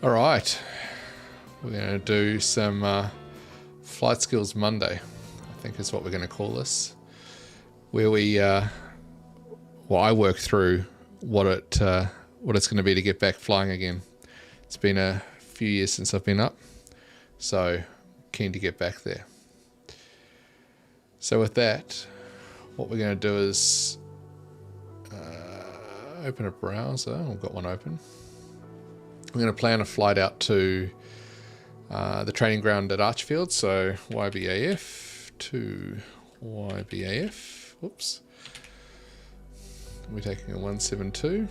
All right, we're going to do some Flight Skills Monday, I think is what we're going to call this, where I work through what it's going to be to get back flying again. It's been a few years since I've been up, so keen to get back there. So with that, what we're going to do is open a browser. We've got one open. We're going to plan a flight out to the training ground at Archfield, so YBAF to YBAF. Whoops. We're taking a 172.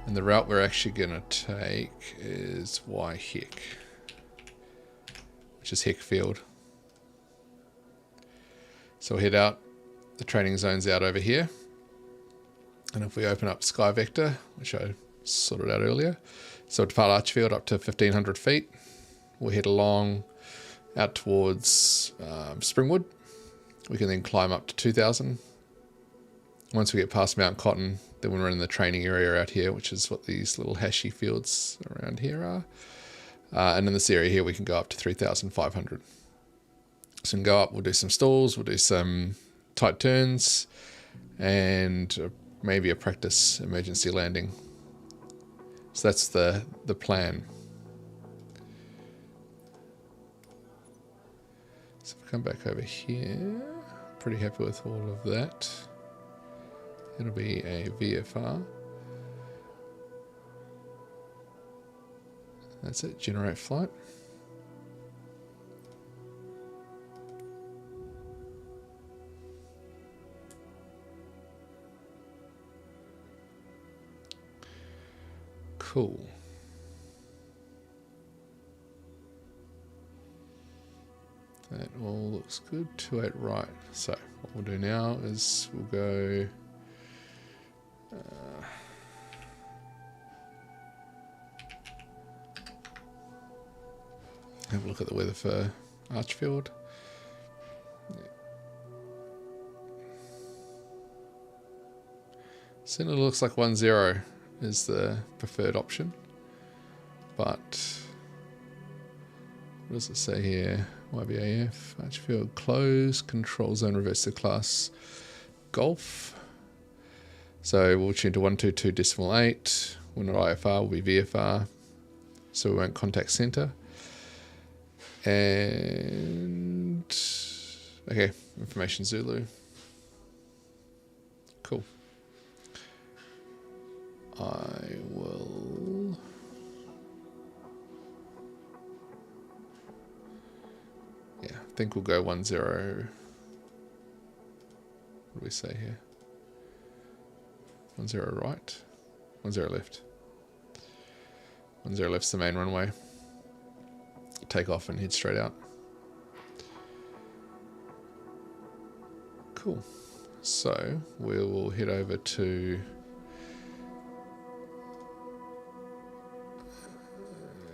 And the route we're actually going to take is YHEC, which is Heckfield. So we'll head out. The training zone's out over here. And if we open up Sky Vector, which I sorted out earlier, so depart Archfield up to 1,500 feet. We'll head along out towards Springwood. We can then climb up to 2,000. Once we get past Mount Cotton, then we're in the training area out here, which is what these little hashy fields around here are. And in this area here, we can go up to 3,500. So we can go up, we'll do some stalls, we'll do some tight turns, and maybe a practice emergency landing. So that's the plan. So if I come back over here, pretty happy with all of that. It'll be a VFR. That's it, generate flight. Cool. That all looks good. 28 right. So what we'll do now is we'll go have a look at the weather for Archfield. Certainly looks like 10 is the preferred option, but what does it say here? YBAF, Archfield, close, control zone, reverse to class, Golf. So we'll tune to 122.8. We're not IFR, we'll be VFR, so we won't contact center. And okay, information Zulu. Cool. I will I think we'll go 10. What do we say here? 10 right, 10 left. 10 left's the main runway. Take off and head straight out. Cool. So we will head over to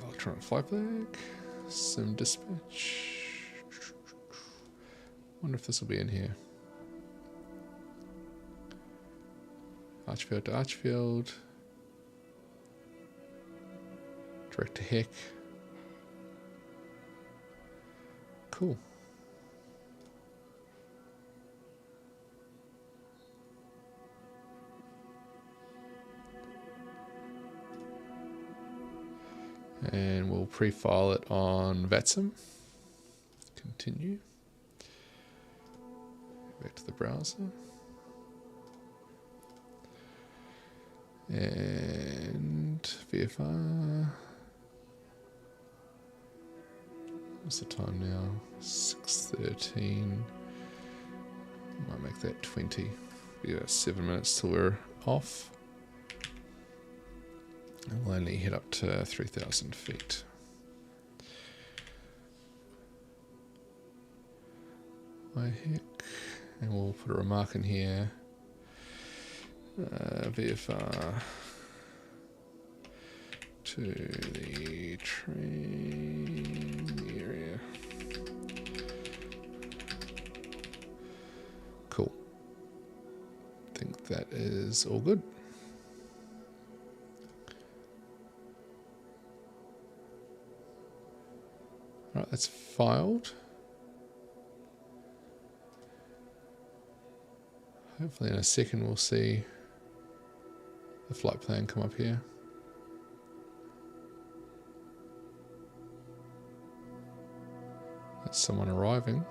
electronic flight flag, sim dispatch. Wonder if this will be in here. Archfield to Archfield. Direct to Heck. Cool. And we'll pre-file it on VATSIM. Continue. Back to the browser. And VFR. What's the time now? 6:13. Might make that 20. Be about 7 minutes till we're off. And we'll only head up to 3,000 feet. YHEC. And we'll put a remark in here. VFR to the train area. Cool. I think that is all good. Right, that's filed. Hopefully in a second we'll see the flight plan come up here. That's someone arriving.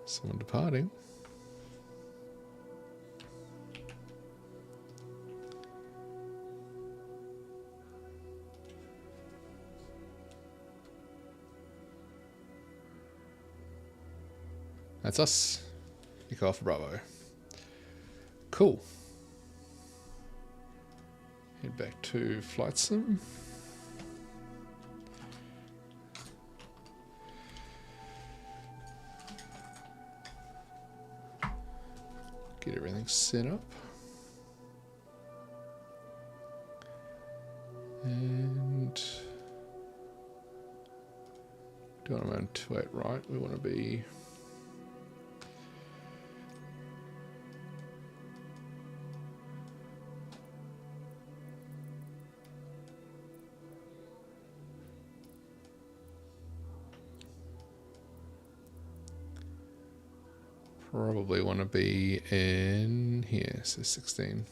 Someone departing. That's us. Echo Alpha Bravo. Cool. Head back to Flight Sim. Get everything set up. And do want to run 28 right. We want to be probably want to be in here, so 16.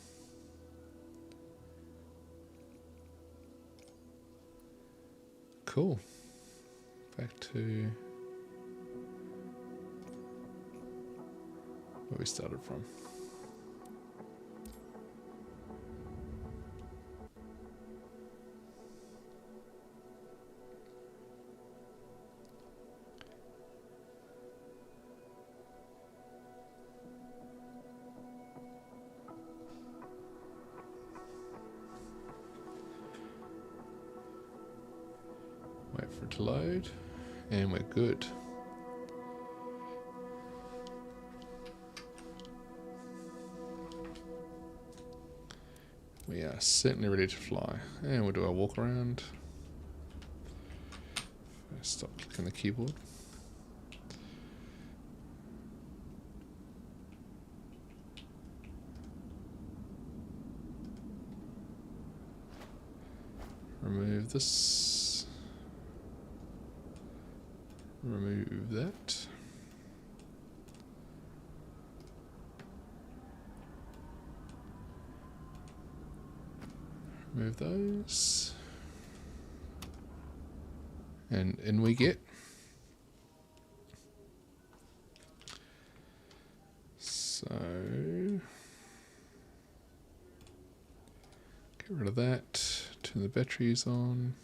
Cool. Back to where we started from. Wait for it to load, and we're good. We are certainly ready to fly, and we'll do our walk around. Stop clicking the keyboard. Remove this. Remove that. Remove those. And in we get. So get rid of that. Turn the batteries on.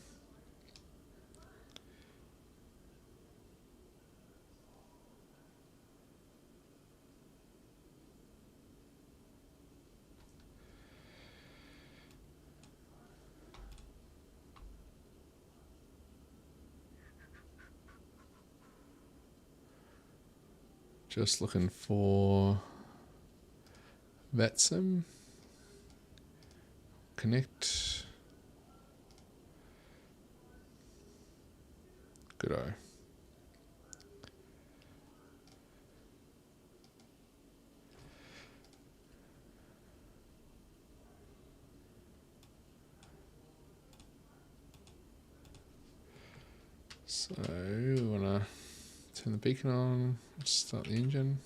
Just looking for VATSIM. Connect. Good-o. So we want to turn the beacon on, start the engine.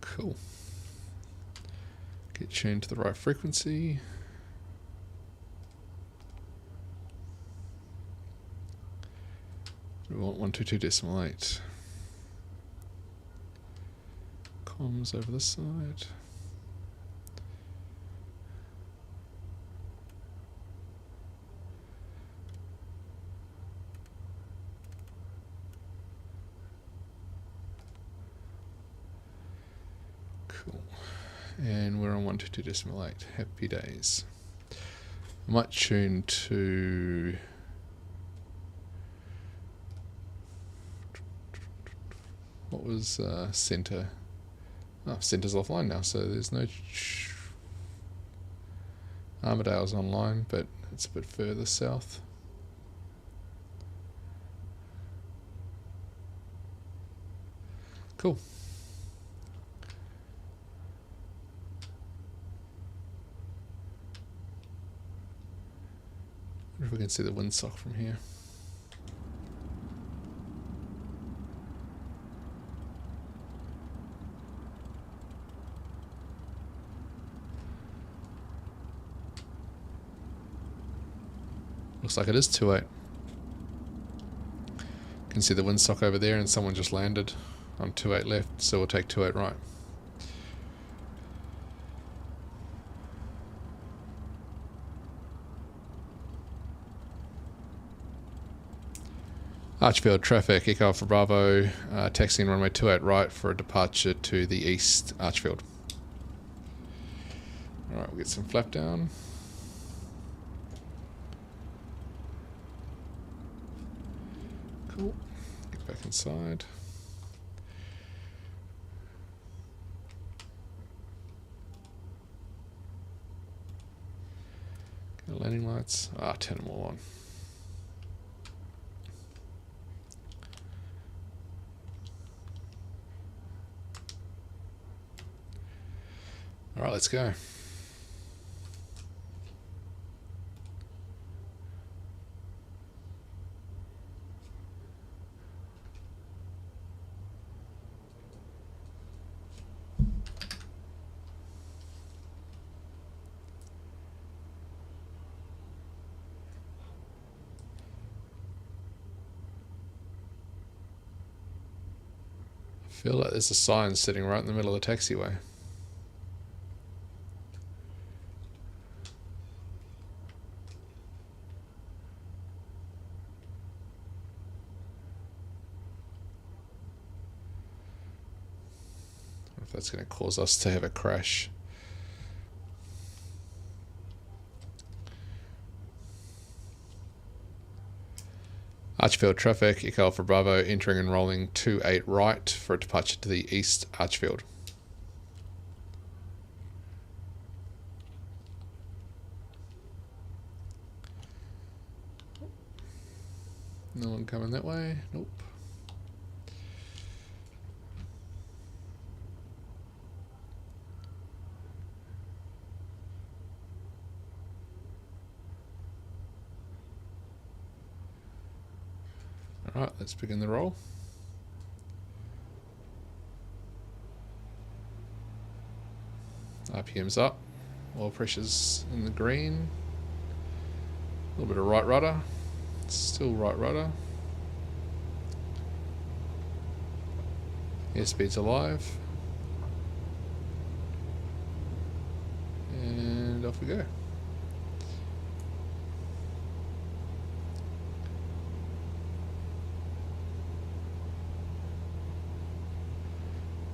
Cool. Get tuned to the right frequency. We want 122.8. Comms over this side. Cool. And we're on 122.8. Happy days. I might tune to was centre. Oh, centre's offline now, so there's no... Armadale's online, but it's a bit further south. Cool. I wonder if we can see the windsock from here. Looks like it is 2-8. Can see the windsock over there, and someone just landed on 2-8 left, so we'll take 2-8 right. Archfield traffic, Echo Alpha Bravo, taxiing runway 28 right for a departure to the east, Archfield. Alright, we'll get some flap down. Cool. Get back inside. Get landing lights. Turn them all on. Alright, let's go. I feel like there's a sign sitting right in the middle of the taxiway. If that's going to cause us to have a crash. Archfield traffic, Echo Alpha Bravo, entering and rolling 28 right for a departure to the east, Archfield. No one coming that way? Nope. Alright, let's begin the roll. RPM's up. Oil pressure's in the green. A little bit of right rudder. Still right rudder. Airspeed's alive. And off we go.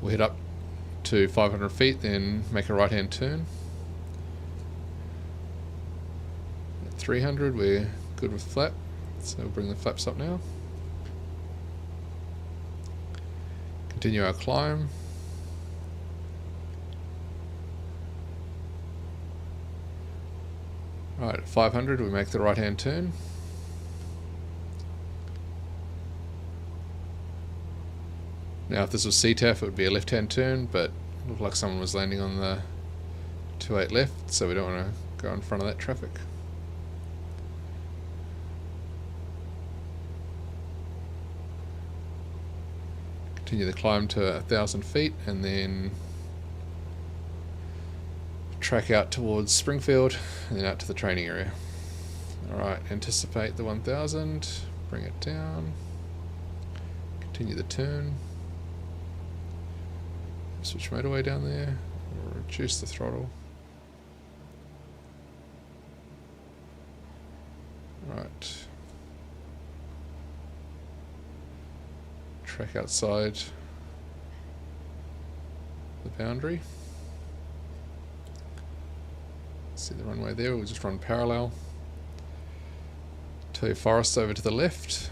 We'll head up to 500 feet, then make a right-hand turn. At 300, we're good with flap, so we'll bring the flaps up now. Continue our climb. Right, at 500, we make the right-hand turn. Now, if this was CTAF, it would be a left-hand turn, but it looked like someone was landing on the 28 left, so we don't want to go in front of that traffic. Continue the climb to 1,000 feet, and then track out towards Springfield, and then out to the training area. Alright, anticipate the 1,000, bring it down, continue the turn. Switch motorway down there, or reduce the throttle. Right. Track outside the boundary. See the runway there, we'll just run parallel. To forest over to the left.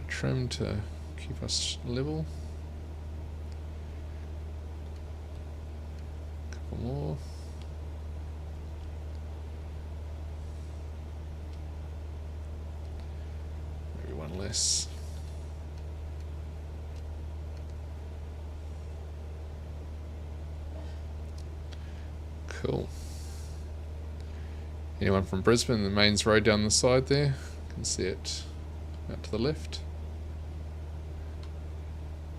trim to keep us level. Couple more. Maybe one less. Cool. Anyone from Brisbane, the mains road down the side there, you can see it out to the left.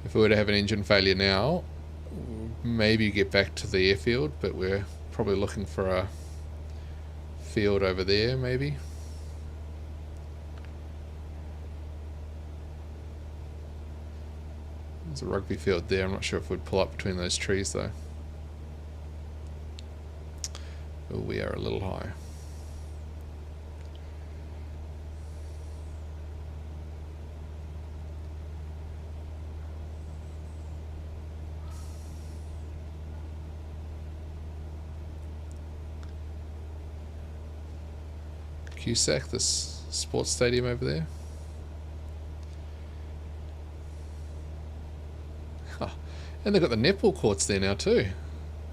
If we were to have an engine failure now, maybe get back to the airfield, but we're probably looking for a field over there maybe. There's a rugby field there. I'm not sure if we'd pull up between those trees though. Oh, we are a little high. Cusack, this sports stadium over there. Oh, and they've got the netball courts there now too.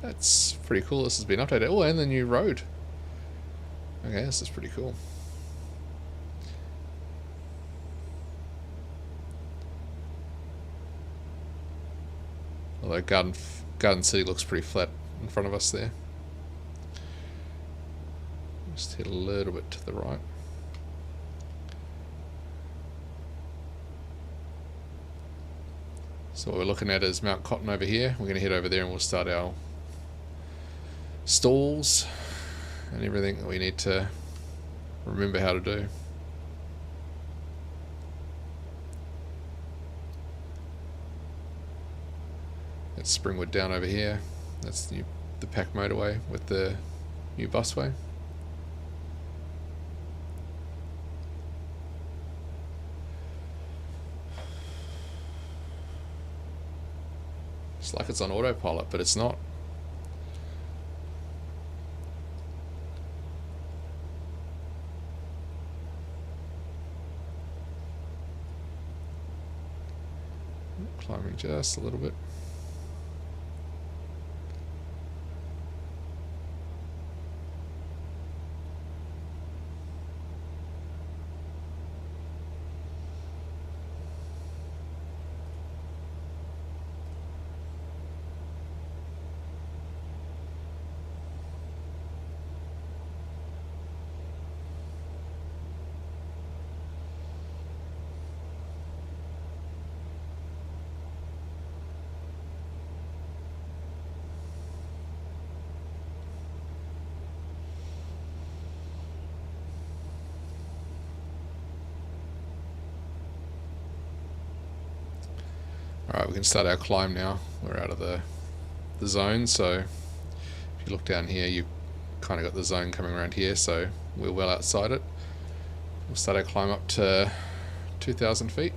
That's pretty cool. This has been updated. Oh, and the new road. Okay, this is pretty cool. Although Garden City looks pretty flat in front of us there. Just hit a little bit to the right. So what we're looking at is Mount Cotton over here. We're going to head over there and we'll start our stalls and everything that we need to remember how to do. That's Springwood down over here. That's the Pack motorway with the new busway. It's like it's on autopilot, but it's not. Climbing just a little bit. Alright, we can start our climb now. We're out of the zone, so if you look down here, you've kind of got the zone coming around here, so we're well outside it. We'll start our climb up to 2,000 feet.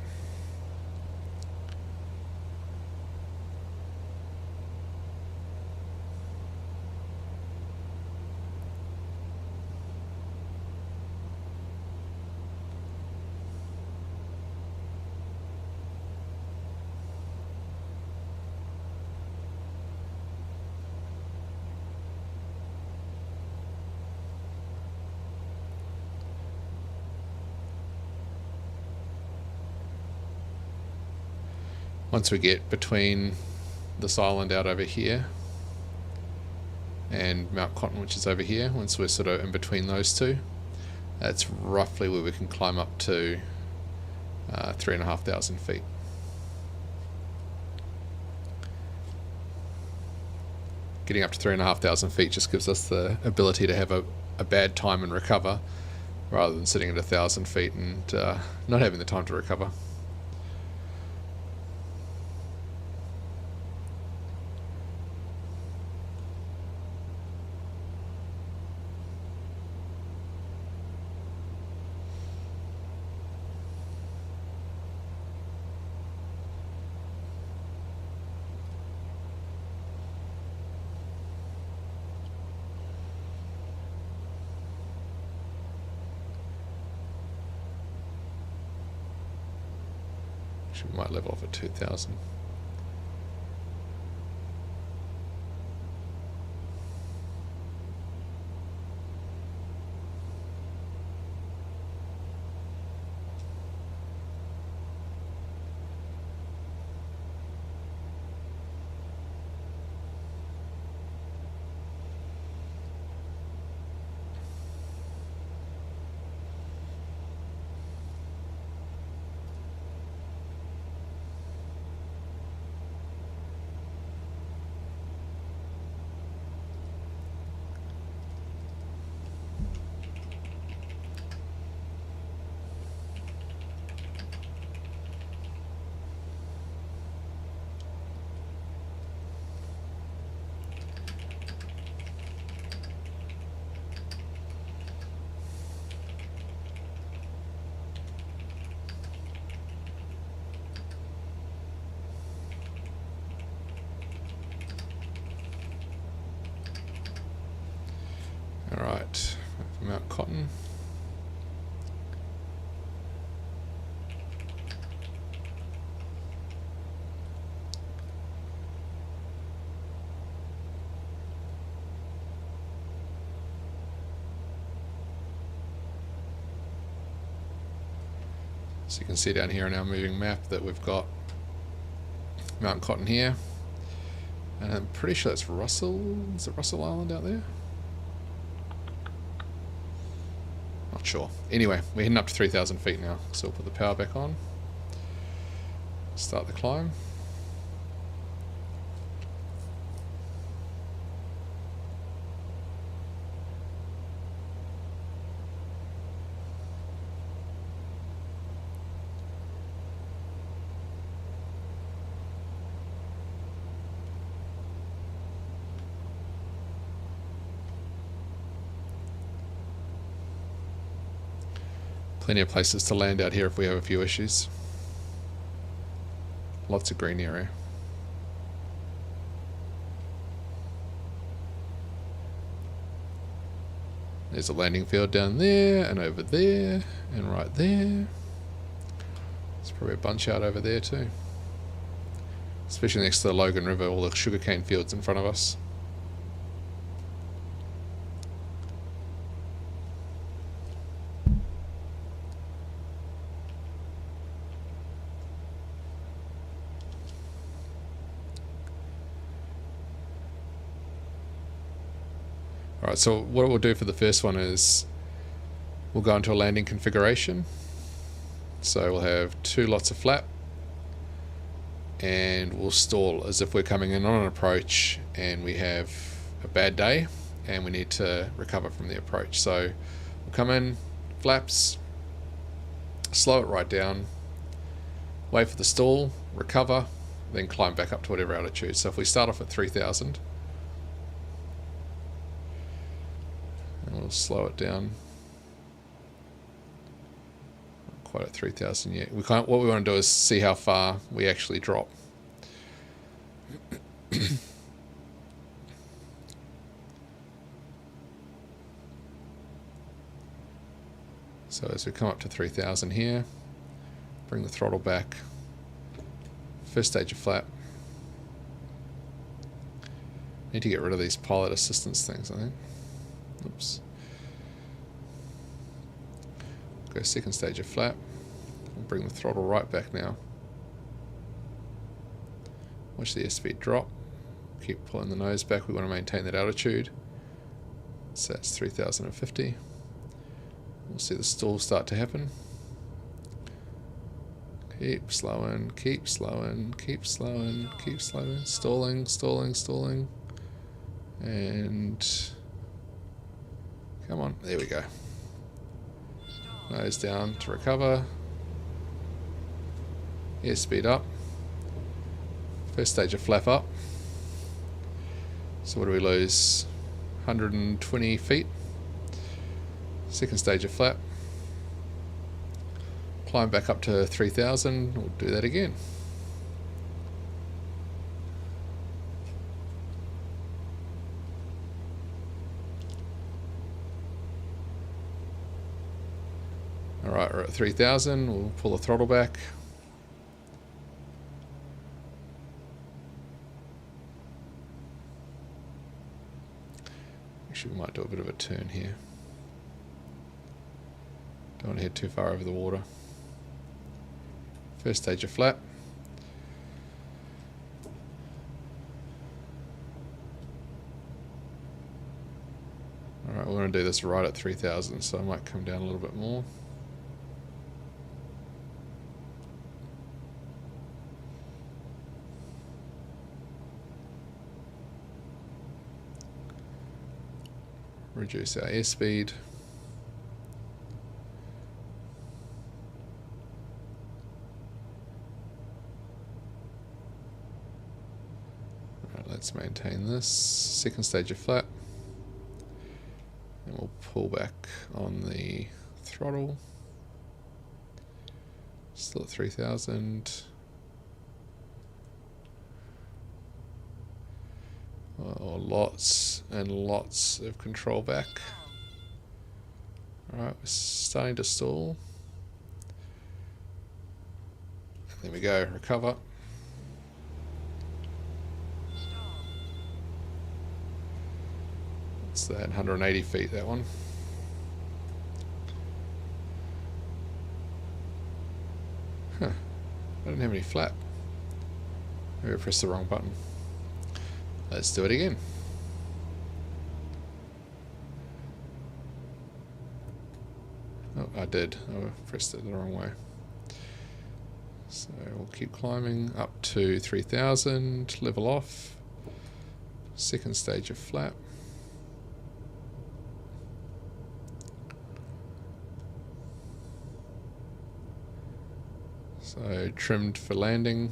Once we get between this island out over here and Mount Cotton, which is over here, once we're sort of in between those two, that's roughly where we can climb up to 3,500 feet. Getting up to 3,500 feet just gives us the ability to have a bad time and recover, rather than sitting at 1,000 feet and not having the time to recover. Actually, we might level off at 2,000. Alright, Mount Cotton. So you can see down here on our moving map that we've got Mount Cotton here. And I'm pretty sure that's Russell. Is it Russell Island out there? Not sure. Anyway, we're heading up to 3,000 feet now. So we'll put the power back on. Start the climb. Plenty of places to land out here if we have a few issues. Lots of green area. There's a landing field down there, and over there, and right there. There's probably a bunch out over there too. Especially next to the Logan River, all the sugarcane fields in front of us. Alright, so what we'll do for the first one is we'll go into a landing configuration. So we'll have 2 lots of flap, and we'll stall as if we're coming in on an approach and we have a bad day and we need to recover from the approach. So we'll come in, flaps, slow it right down, wait for the stall, recover, then climb back up to whatever altitude. So if we start off at 3,000, and we'll slow it down. Not quite at 3,000 yet. What we want to do is see how far we actually drop. So as we come up to 3,000 here, bring the throttle back. First stage of flap. Need to get rid of these pilot assistance things, I think. Oops. Go second stage of flap. We'll bring the throttle right back now. Watch the airspeed drop. Keep pulling the nose back. We want to maintain that altitude. So that's 3,050. We'll see the stall start to happen. Keep slowing, keep slowing, keep slowing, keep slowing. Stalling, stalling, stalling. And come on, there we go. Nose down to recover. Airspeed up. First stage of flap up. So what do we lose? 120 feet. Second stage of flap. Climb back up to 3,000. We'll do that again. Alright, we're at 3,000. We'll pull the throttle back. Actually, we might do a bit of a turn here. Don't want to head too far over the water. First stage of flap. Alright, we're going to do this right at 3,000, so I might come down a little bit more. Reduce our airspeed. Alright, let's maintain this. Second stage of flap. And we'll pull back on the throttle. Still at 3,000. Oh, lots and lots of control back. Alright, we're starting to stall. There we go, recover. What's that? 180 feet, that one. Huh. I didn't have any flap. Maybe I pressed the wrong button. Let's do it again. Oh, I did. I pressed it the wrong way. So we'll keep climbing up to 3,000, level off. Second stage of flap. So trimmed for landing.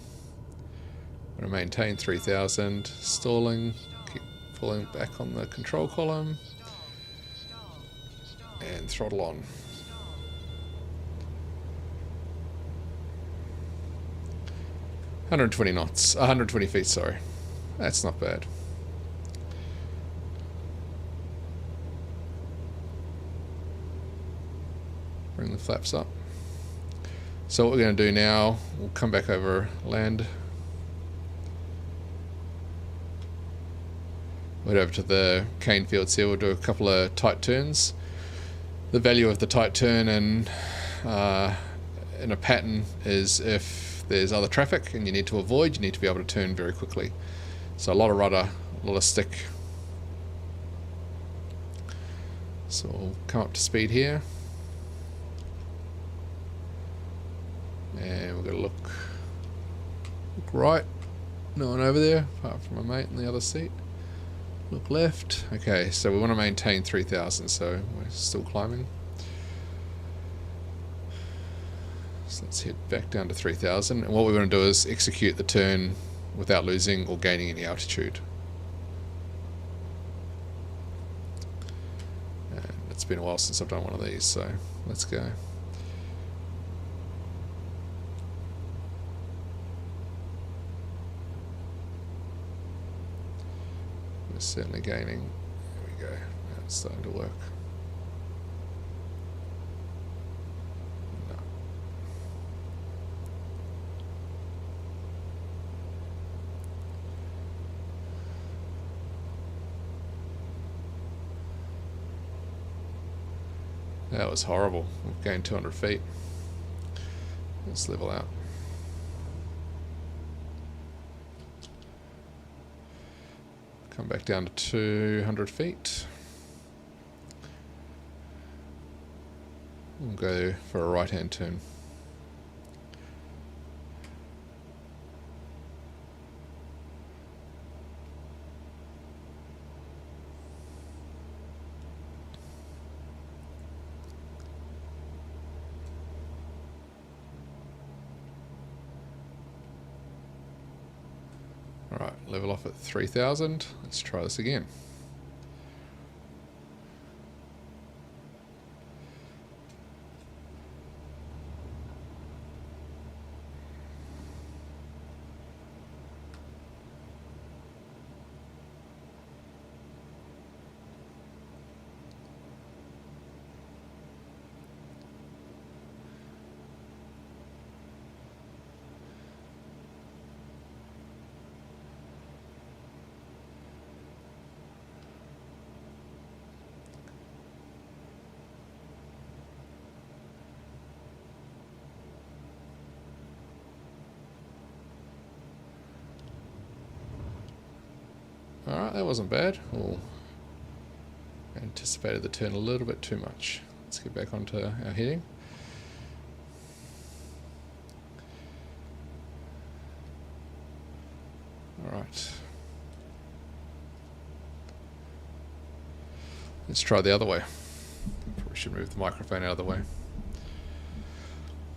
I'm going to maintain 3,000, stalling, keep pulling back on the control column, and throttle on. $120 knots, 120 feet, sorry. That's not bad. Bring the flaps up. So what we're going to do now, we'll come back over land. We'll head over to the cane fields here. We'll do a couple of tight turns. The value of the tight turn in a pattern is if there's other traffic and you need to avoid, you need to be able to turn very quickly. So a lot of rudder, a lot of stick. So we'll come up to speed here. And we're going to look right. No one over there, apart from my mate in the other seat. Look left. Okay, so we want to maintain 3,000, so we're still climbing. So let's head back down to 3,000. And what we want to do is execute the turn without losing or gaining any altitude. And it's been a while since I've done one of these, so let's go. We're certainly gaining. There we go. Now it's starting to work. No. That was horrible. We've gained 200 feet. Let's level out. Come back down to 200 feet. We'll go for a right-hand turn. Alright, level off at 3,000. Let's try this again. Alright, that wasn't bad. Oh, anticipated the turn a little bit too much. Let's get back onto our heading. Alright. Let's try the other way. Probably should move the microphone out of the way.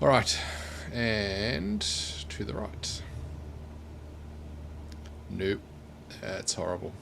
Alright, and to the right. Nope, that's horrible.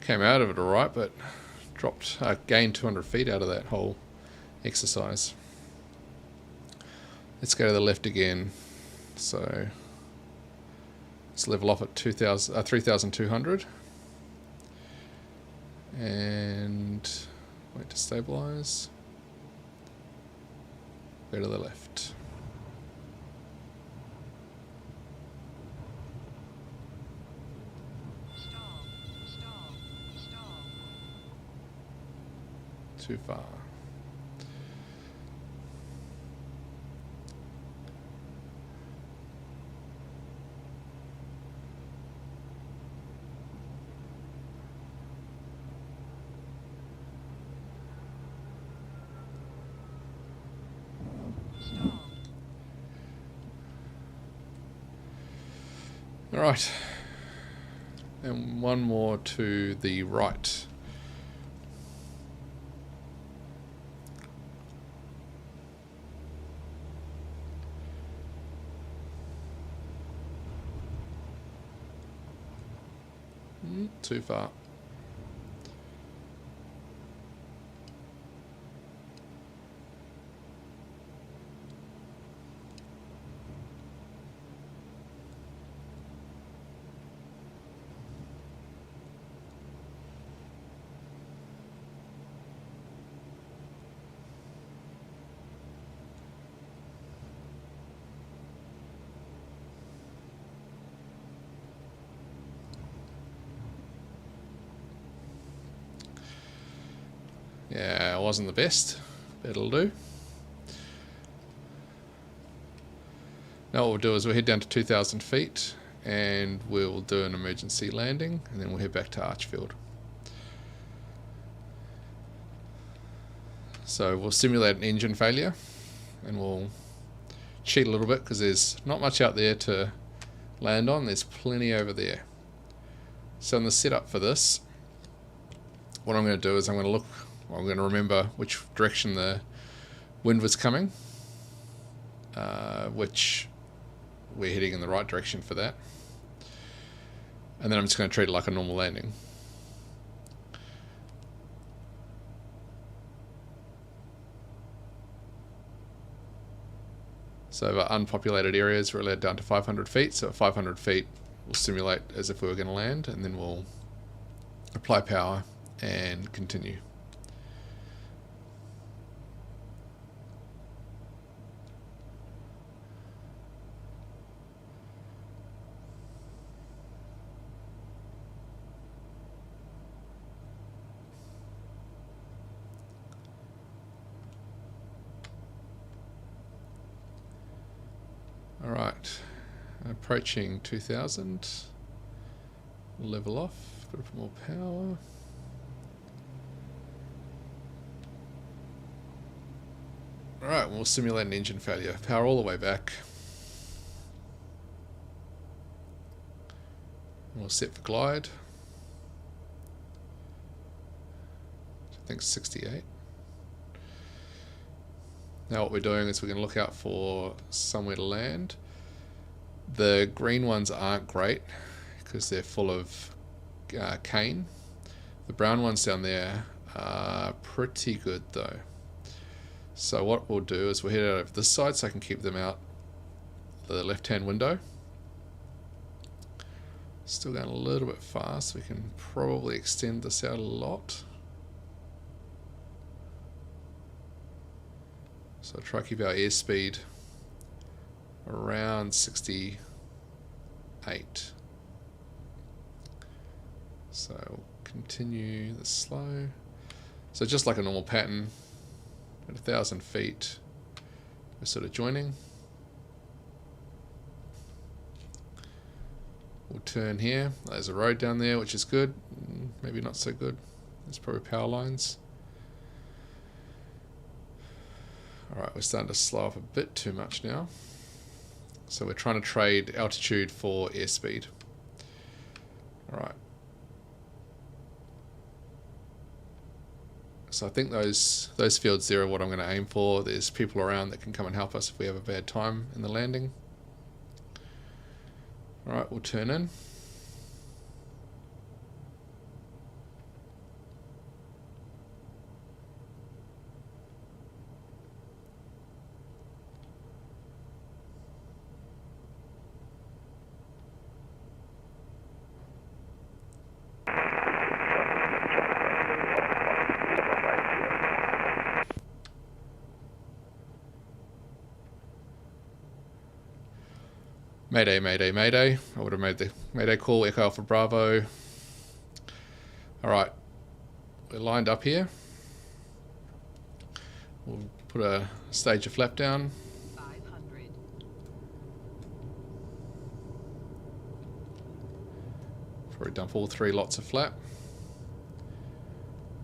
Came out of it alright, but gained 200 feet out of that whole exercise. Let's go to the left again. So let's level off at 3,200 and wait to stabilize. Go to the left. Too far. All right, and one more to the right. Too far. Yeah, it wasn't the best, but it'll do. Now what we'll do is we'll head down to 2,000 feet and we'll do an emergency landing and then we'll head back to Archfield. So we'll simulate an engine failure and we'll cheat a little bit because there's not much out there to land on, there's plenty over there. So in the setup for this, what I'm going to do is I'm going to remember which direction the wind was coming, which we're heading in the right direction for that. And then I'm just going to treat it like a normal landing. So over unpopulated areas, we're allowed down to 500 feet. So at 500 feet, we'll simulate as if we were going to land, and then we'll apply power and continue. Alright, approaching 2,000, level off, put up more power. Alright, we'll simulate an engine failure, power all the way back. And we'll set for glide. I think 68. Now what we're doing is we're going to look out for somewhere to land. The green ones aren't great because they're full of cane. The brown ones down there are pretty good though. So what we'll do is we'll head out over this side so I can keep them out the left-hand window. Still going a little bit fast. We can probably extend this out a lot. So I'll try to keep our airspeed around 68. So we'll continue the slow. So just like a normal pattern, at 1,000 feet, we're sort of joining. We'll turn here. There's a road down there, which is good. Maybe not so good. There's probably power lines. Alright, we're starting to slow up a bit too much now. So we're trying to trade altitude for airspeed. Alright. So I think those fields there are what I'm going to aim for. There's people around that can come and help us if we have a bad time in the landing. Alright, we'll turn in. Mayday, mayday, mayday. I would have made the mayday call, Echo Alpha Bravo. Alright, we're lined up here. We'll put a stage of flap down. 500. Probably dump all 3 lots of flap.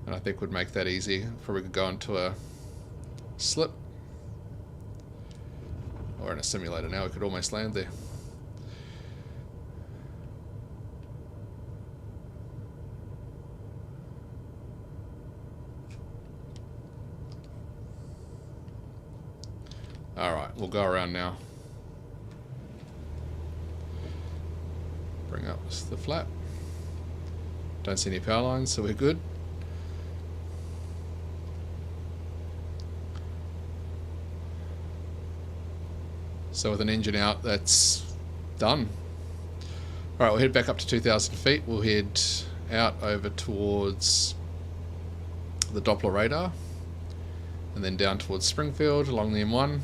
And I think would make that easy. Probably could go into a slip. Or in a simulator now, we could almost land there. Alright, we'll go around now. Bring up the flap. Don't see any power lines, so we're good. So with an engine out, that's done. Alright, we'll head back up to 2,000 feet. We'll head out over towards the Doppler radar. And then down towards Springfield along the M1.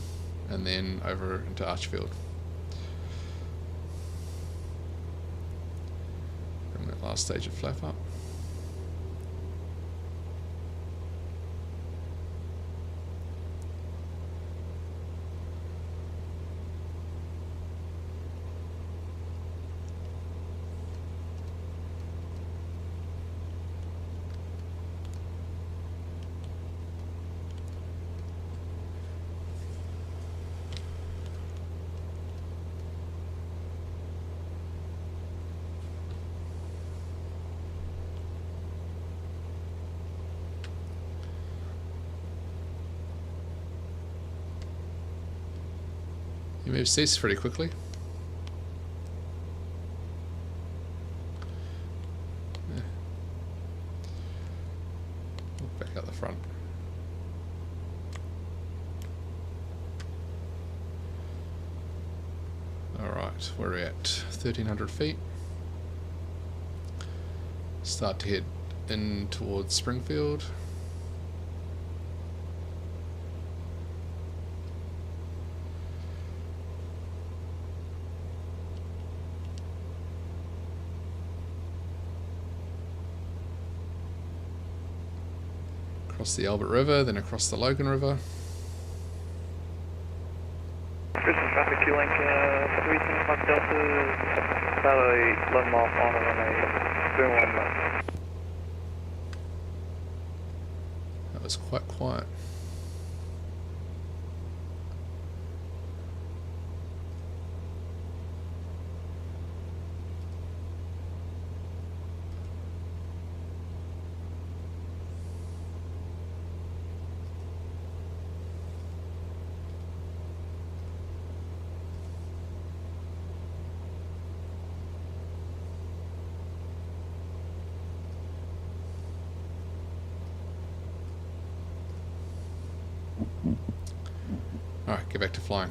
And then over into Archfield. Bring that last stage of flap up. You move cease pretty quickly. Yeah. Back out the front. Alright, where are we at? 1,300 feet. Start to head in towards Springfield. Across the Albert River, then across the Logan River. This is traffic Q-Link 375 Delta, about a 11 mile final on a boom 1 knot. That was quite quiet. Alright, get back to flying.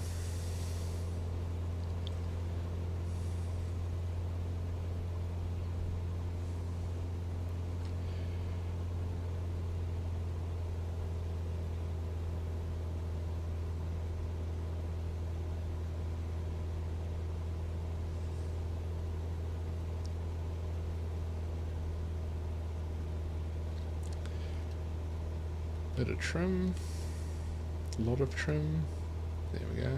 Bit of trim. A lot of trim. There we go.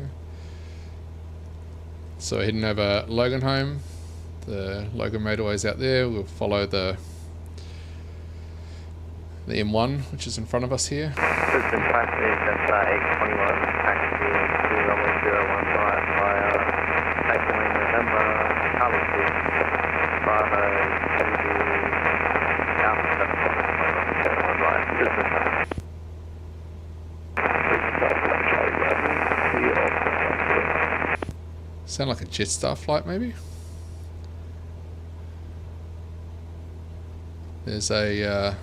So we're heading over Loganholme. The Logan motorway's out there. We'll follow the M1, which is in front of us here. Brisbane traffic, that's 821, taxi to runway 01 right via Takeaway November, Charlie 6, Bravo, Kennedy, Alpha 7, runway 01 right, Brisbane traffic. Sound like a Jetstar flight, maybe? There's a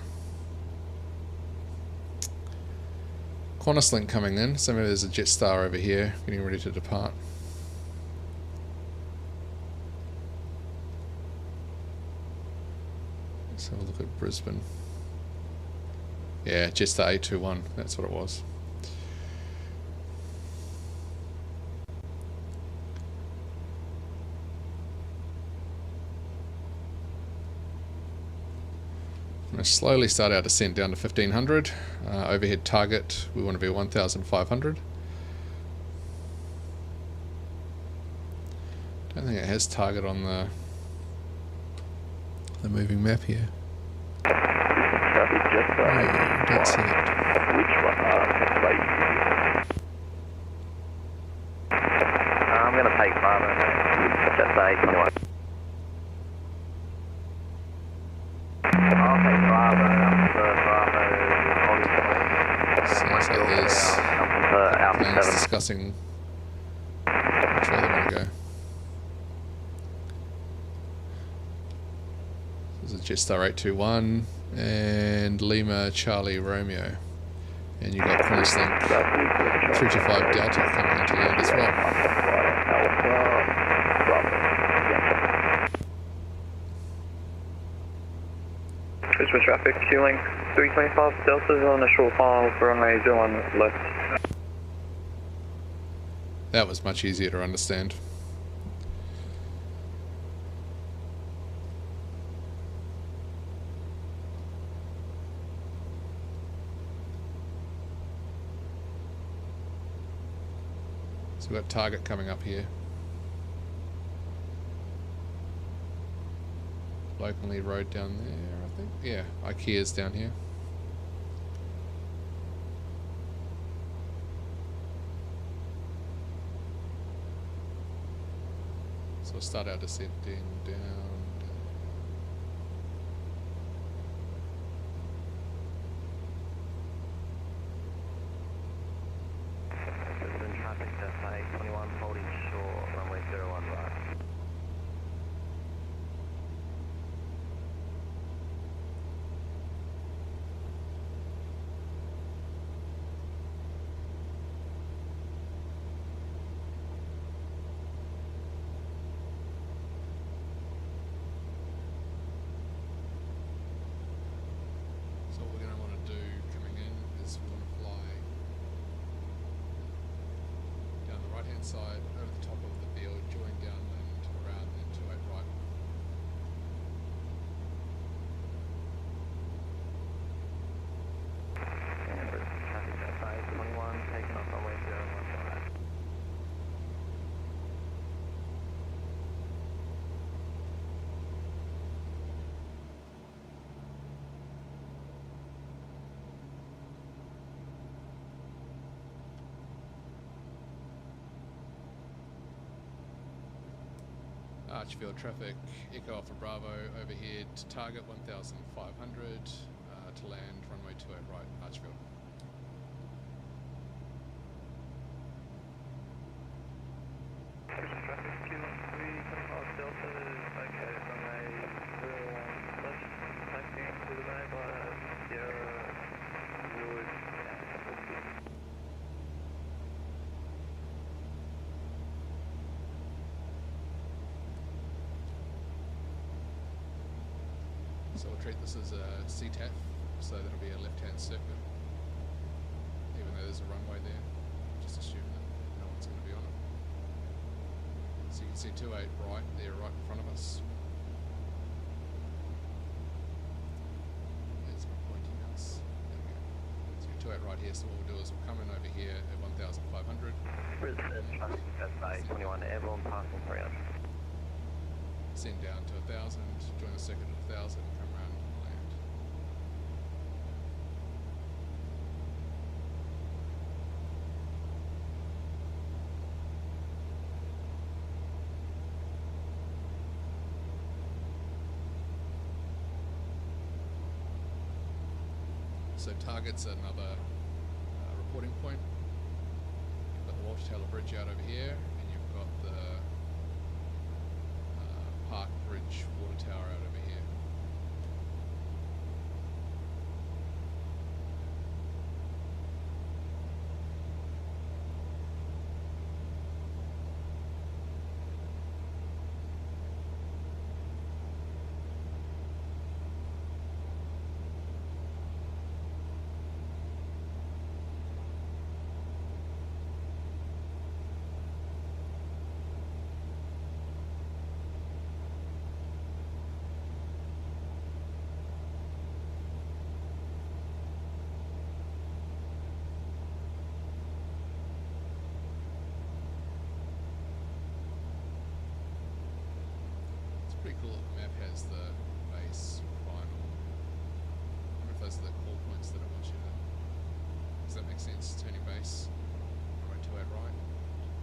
QantasLink coming in, so maybe there's a Jetstar over here getting ready to depart. Let's have a look at Brisbane. Yeah, Jetstar A21, that's what it was. I'm going to slowly start our descent down to 1500. Overhead target, we want to be 1500. Don't think it has target on the moving map here. No, don't see it. Which one? I'm going to take Bravo, just 821. I'll take Bravo after Bravo holding point. Sounds like there's plans discussing which way they want to go. There's a Jetstar 821 and Lima Charlie Romeo. And you've got QantasLink 325 Delta coming into land as well. Brisbane traffic, Q-Link 325 Delta's on a short file for runway 01 left. That was much easier to understand. So we've got target coming up here. Locally road down there, I think. Yeah, IKEA's down here. So we'll start our descending down. Brisbane traffic, Delta 821 holding short, runway 01 right. So what we're going to want to do coming in is we want to fly down the right hand side, over the top of the field, join downwind, around and 28 right. And Brisbane traffic, Delta 821 taking off runway 01 right. Archfield traffic, Echo Alpha Bravo, overhead, target 1500, to land, runway 28 right, Archfield. Brisbane traffic, Q-Link 325 Delta is okay, runway 01 left, taking to the main via Sierra Wood and Whiskey. So we'll treat this as a CTAF, so that'll be a left-hand circuit, even though there's a runway there, just assume that no one's going to be on it. So you can see 28 right there, right in front of us. There's my pointy mouse. There we go. So 28 right here, so what we'll do is we'll come in over here at 1,500. Brisbane, traffic Cessna 821 airborne, passing 300. Send down to 1,000, join the circuit at 1,000, come around and land. So target's another reporting point. You've got the Walter Taylor Bridge out over here, and you've got the Park Bridge water tower out over here. Pretty cool that the map has the base final. I wonder if those are the call points that it wants you to. Does that make sense? Turning base, runway 28 right.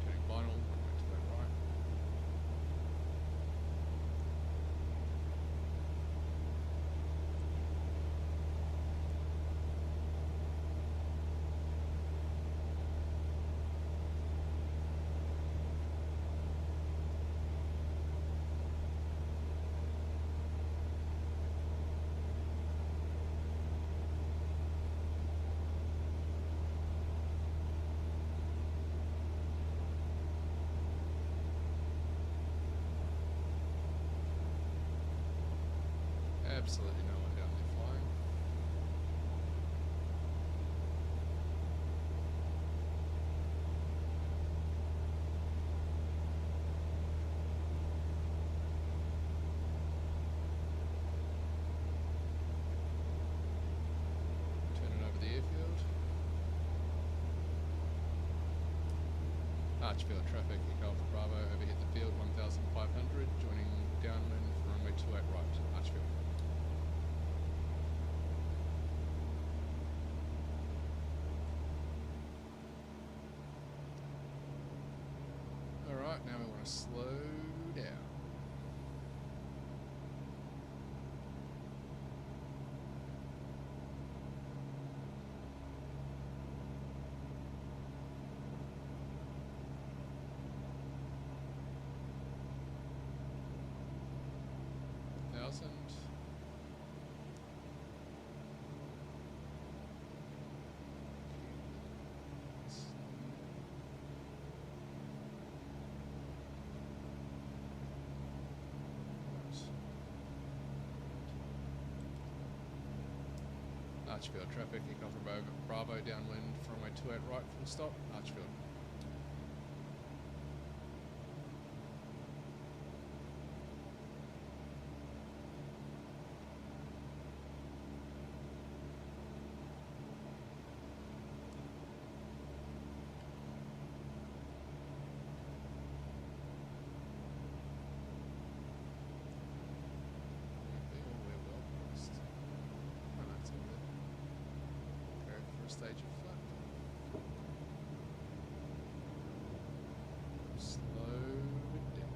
Turning final, runway 28 right. Absolutely no one down there flying. Turning over the airfield. Archfield traffic, Echo Alpha Bravo, overhead the field 1,500, joining downwind for runway 28 right, Archfield. Alright, now we want to slow down. Archfield traffic, Echo Alpha Bravo downwind for runway 28 right, full stop, Archfield. Stage of flap. Slow it down.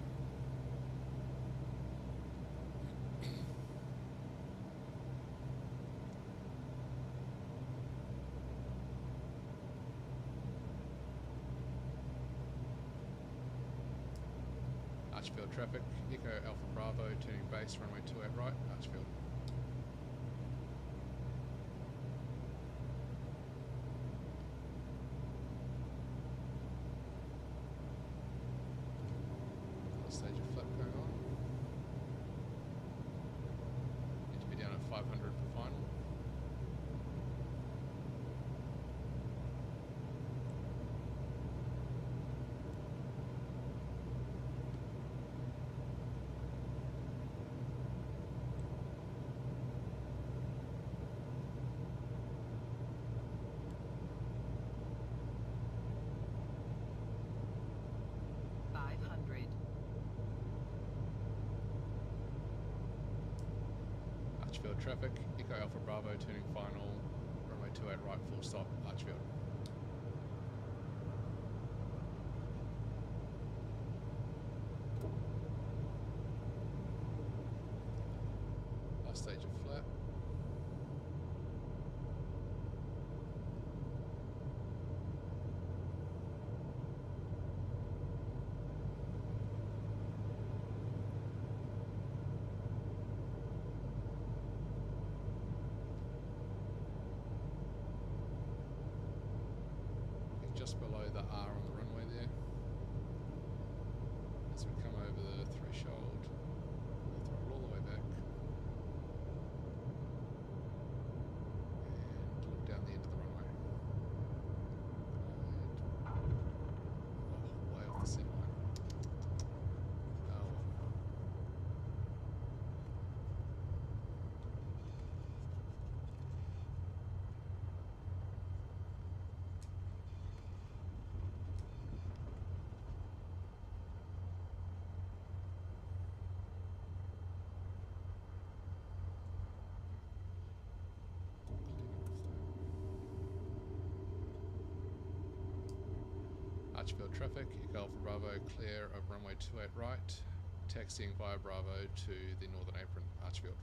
Archfield traffic, Echo Alpha Bravo, turning base, runway 28 right, Archfield. Stage of flap going on. Need to be down at 500 for final. traffic, Echo Alpha Bravo, turning final, runway 28 right, full stop, Archfield. Last stage of flap. Just below the R on the runway there. As we come over the threshold, we'll throttle all the way back and look down the end of the runway. Oh, way off the centre line. Oh well. Archfield traffic, Echo Alpha Bravo, clear of runway 28 right, taxiing via Bravo to the northern apron, Archfield.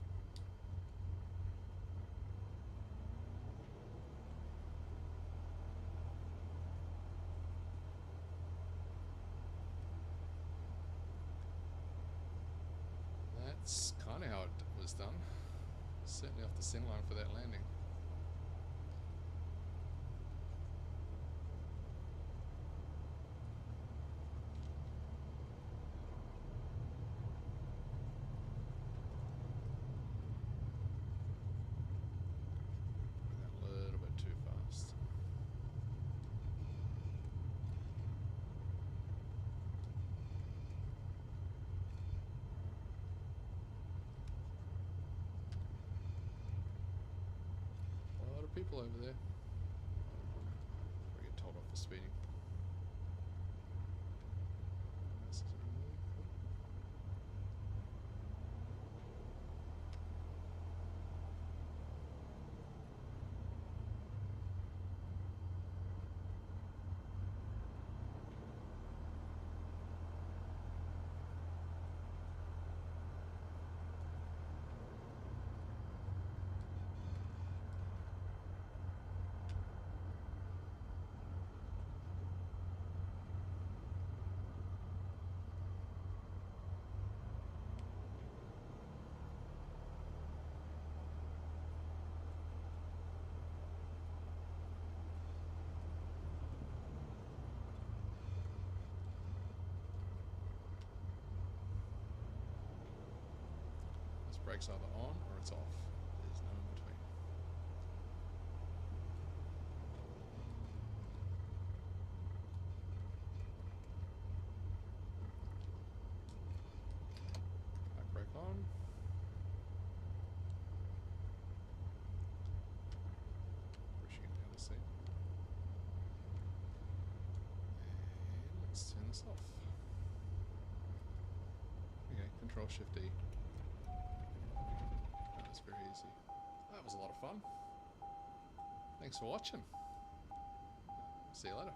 That's kind of how it was done. Certainly off the centre line for that landing. People over there. We get told off for speeding. This is really cool. Brakes either on or it's off. There's no in between. Back brake on. Pushing it down the seat. And let's turn this off. Okay, Control Shift D. That's very easy. That was a lot of fun. Thanks for watching. See you later.